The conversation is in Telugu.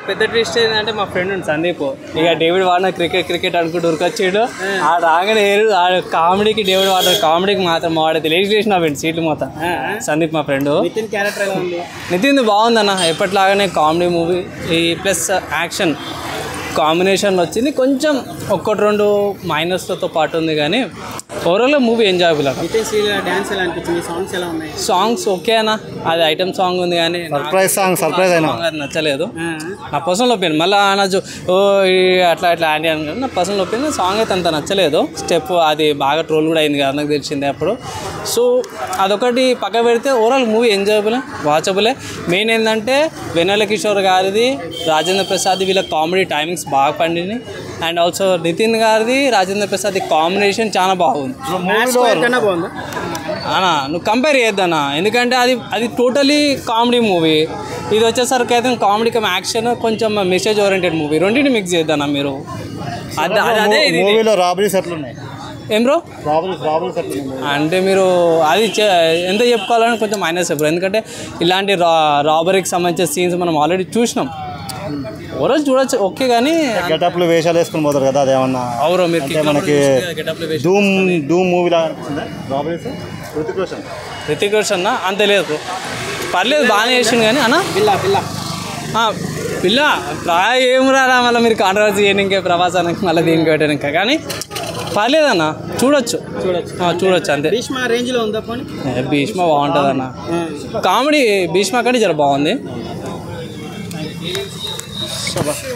పెద్ద ట్విస్ట్ ఏంటంటే మా ఫ్రెండ్ ఉంది సందీప్, ఇక డేవిడ్ వార్నర్ క్రికెట్ అనుకుంటూ ఉరికొచ్చాడు. ఆ రాగానే ఆ కామెడీకి డేవిడ్ వార్నర్ కామెడీకి మాత్రం వాడైతే లేజిస్ట్రేషన్ అవ్వండి సీట్లు మొత్తం. సందీప్ మా ఫ్రెండ్. నితిన్ బాగుందన్న, ఎప్పటిలాగానే కామెడీ మూవీ ప్లస్ యాక్షన్ కాంబినేషన్లో వచ్చింది. కొంచెం ఒక్కటి రెండు మైనస్లతో పాటు ఉంది కానీ ఓవరాల్గా మూవీ ఎంజాయబుల్. సాంగ్స్ ఓకే అన్న, అది ఐటమ్ సాంగ్ ఉంది కానీ సర్ప్రైజ్ అది నచ్చలేదు. నా పర్సనల్ ఒపీనియన్. మళ్ళీ అనొచ్చు ఓ అట్లా యాంటీ అని, నా పర్సనల్ ఒపీనియన్ సాంగ్ అయితే అంత నచ్చలేదు. స్టెప్ అది బాగా ట్రోల్ కూడా అయింది కదా, నాకు తెలిసిందే అప్పుడు. సో అదొకటి పక్క పెడితే ఓవరాల్ మూవీ ఎంజాయబులే, వాచబులే. మెయిన్ ఏంటంటే వెన్నెల కిషోర్ గారిది, రాజేంద్ర ప్రసాద్ వీళ్ళ కామెడీ టైమింగ్స్ బాగా పండినాయి. అండ్ ఆల్సో నితిన్ గారిది, రాజేంద్ర ప్రసాద్ కాంబినేషన్ చాలా బాగుంది. అన్నా నువ్వు కంపేర్ చేయొద్దన్నా, ఎందుకంటే అది టోటలీ కామెడీ మూవీ. ఇది వచ్చేసరికి అయితే కామెడీ కమ్ యాక్షన్, కొంచెం మెసేజ్ ఓరియంటెడ్ మూవీ. రెండింటిని మిక్స్ చేద్దాం మీరు. అదే ఏం బ్రో అంటే మీరు అది ఎంత చెప్పుకోవాలని కొంచెం మైనస్ చెప్పారు. ఎందుకంటే ఇలాంటి రాబరీకి సంబంధించిన సీన్స్ మనం ఆల్రెడీ చూసినాం. ఓవరాల్ చూడొచ్చు ఓకే, కానీ గెటప్లు వేషాలు వేసుకుని పోతారు కదా, అదేమన్నా అవును మనకి ధూమ్ మూవీలా రితిక్ రోషన్ అంత లేదు, పర్లేదు బాగానే చేసింది. కానీ అన్న పిల్ల ఏం రారా మళ్ళీ మీరు కాంట్రవర్సీ చేయని ఇంకే ప్రభాసానికి మళ్ళీ దీనికి పెట్టాను ఇంకా, కానీ పర్లేదన్న చూడొచ్చు అంతే. భీష్మ బాగుంటుంది అన్న, కామెడీ భీష్మ కంటే జర బాగుంది.